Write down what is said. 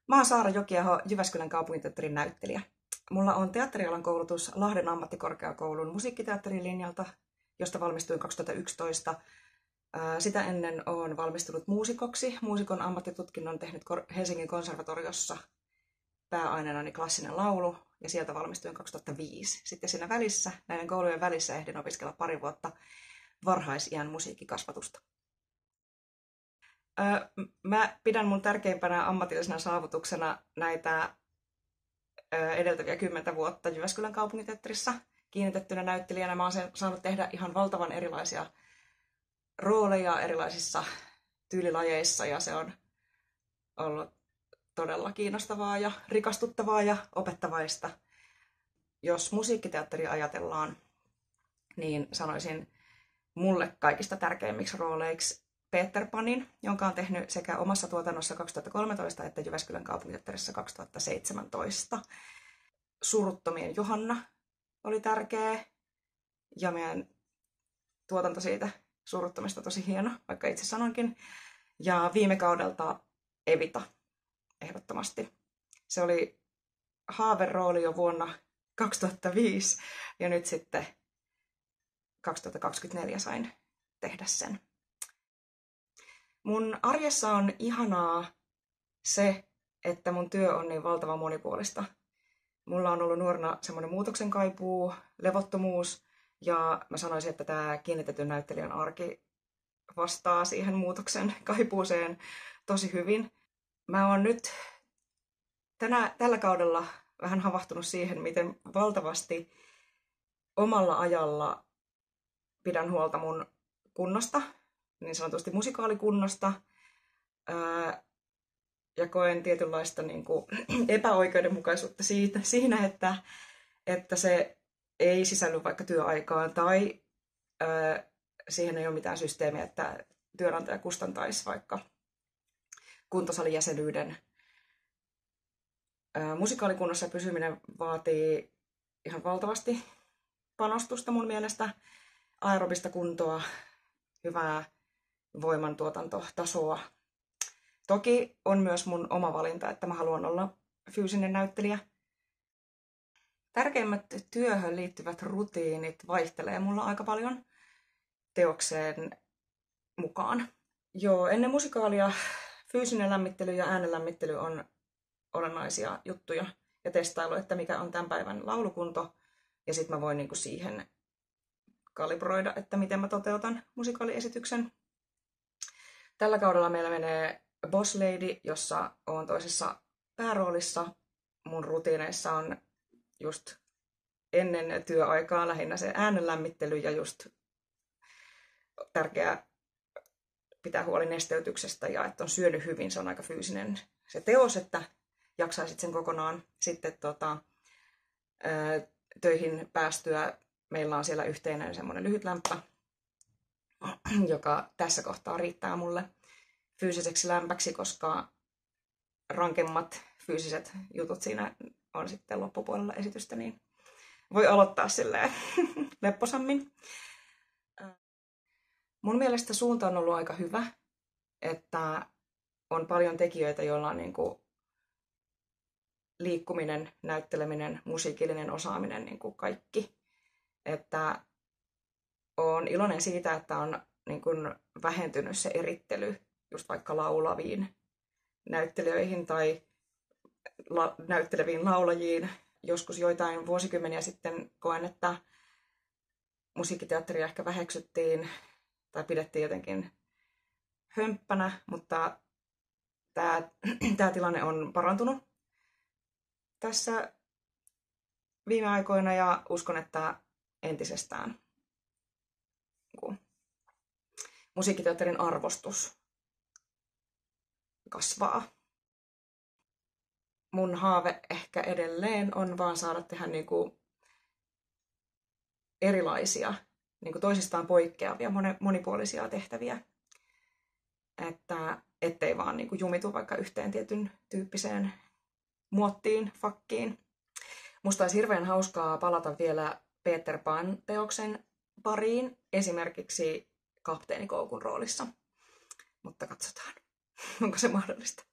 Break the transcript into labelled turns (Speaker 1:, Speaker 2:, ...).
Speaker 1: Mä oon Saara Jokieho, Jyväskylän kaupunginteatterin näyttelijä. Mulla on teatterialan koulutus Lahden ammattikorkeakoulun musiikkiteatterilinjalta, josta valmistuin 2011. Sitä ennen olen valmistunut muusikoksi. Muusikon ammattitutkinnon tehnyt Helsingin konservatoriossa pääaineenani klassinen laulu, ja sieltä valmistuin 2005. Sitten siinä välissä, näiden koulujen välissä ehdin opiskella 2 vuotta varhaisiän musiikkikasvatusta. Mä pidän mun tärkeimpänä ammatillisena saavutuksena näitä edeltäviä 10 vuotta Jyväskylän kaupunginteatterissa kiinnitettynä näyttelijänä. Mä oon saanut tehdä ihan valtavan erilaisia rooleja erilaisissa tyylilajeissa, ja se on ollut todella kiinnostavaa ja rikastuttavaa ja opettavaista. Jos musiikkiteatteria ajatellaan, niin sanoisin mulle kaikista tärkeimmiksi rooleiksi Peter Panin, jonka on tehnyt sekä omassa tuotannossa 2013 että Jyväskylän kaupunginteatterissa 2017. Suruttomien Johanna oli tärkeä, ja meidän tuotanto siitä suruttomista tosi hieno, vaikka itse sanoinkin. Ja viime kaudelta Evita, ehdottomasti. Se oli haaverooli jo vuonna 2005, ja nyt sitten 2024 sain tehdä sen. Mun arjessa on ihanaa se, että mun työ on niin valtavan monipuolista. Mulla on ollut nuorena semmoinen muutoksen kaipuu, levottomuus, ja mä sanoisin, että tämä kiinnitetyn näyttelijän arki vastaa siihen muutoksen kaipuuseen tosi hyvin. Mä oon nyt tällä kaudella vähän havahtunut siihen, miten valtavasti omalla ajalla pidän huolta mun kunnosta, niin sanotusti musikaalikunnosta, ja koen tietynlaista niin kuin epäoikeudenmukaisuutta siinä, että se ei sisälly vaikka työaikaan, tai siihen ei ole mitään systeemiä, että työnantaja kustantaisi vaikka kuntosalijäsenyyden. Musikaalikunnossa pysyminen vaatii ihan valtavasti panostusta mun mielestä, aerobista kuntoa, hyvää voimantuotantotasoa. Toki on myös mun oma valinta, että mä haluan olla fyysinen näyttelijä. Tärkeimmät työhön liittyvät rutiinit vaihtelee mulla aika paljon teokseen mukaan. Joo, ennen musikaalia fyysinen lämmittely ja äänenlämmittely on olennaisia juttuja, ja testailu, että mikä on tämän päivän laulukunto, ja sitten mä voin niinku siihen kalibroida, että miten mä toteutan musikaaliesityksen. Tällä kaudella meillä menee Boss Lady, jossa olen toisessa pääroolissa. Mun rutiineissa on just ennen työaikaa lähinnä se äänenlämmittely, ja just tärkeää pitää huoli nesteytyksestä ja että on syönyt hyvin. Se on aika fyysinen se teos, että jaksaisit sen kokonaan. Sitten töihin päästyä meillä on siellä yhteinen semmoinen lyhyt lämpö, joka tässä kohtaa riittää mulle fyysiseksi lämpäksi, koska rankemmat fyysiset jutut siinä on sitten loppupuolella esitystä, niin voi aloittaa silleen lepposammin. Mun mielestä suunta on ollut aika hyvä, että on paljon tekijöitä, joilla on niin kuin liikkuminen, näytteleminen, musiikillinen osaaminen, niin kuin kaikki. Että olen iloinen siitä, että on niin kuin vähentynyt se erittely just vaikka laulaviin näyttelijöihin tai näytteleviin laulajiin. Joskus joitain vuosikymmeniä sitten koen, että musiikkiteatteria ehkä väheksyttiin tai pidettiin jotenkin hömppänä, mutta tämä tilanne on parantunut tässä viime aikoina, ja uskon, että entisestään musiikkiteatterin arvostus kasvaa. Mun haave ehkä edelleen on vaan saada tehdä niinku erilaisia, niinku toisistaan poikkeavia, monipuolisia tehtäviä. Että ettei vaan niinku jumitu vaikka yhteen tietyn tyyppiseen muottiin, fakkiin. Musta olisi hirveän hauskaa palata vielä Peter Pan-teoksen pariin, esimerkiksi Kapteeni Koukun roolissa. Mutta katsotaan, onko se mahdollista.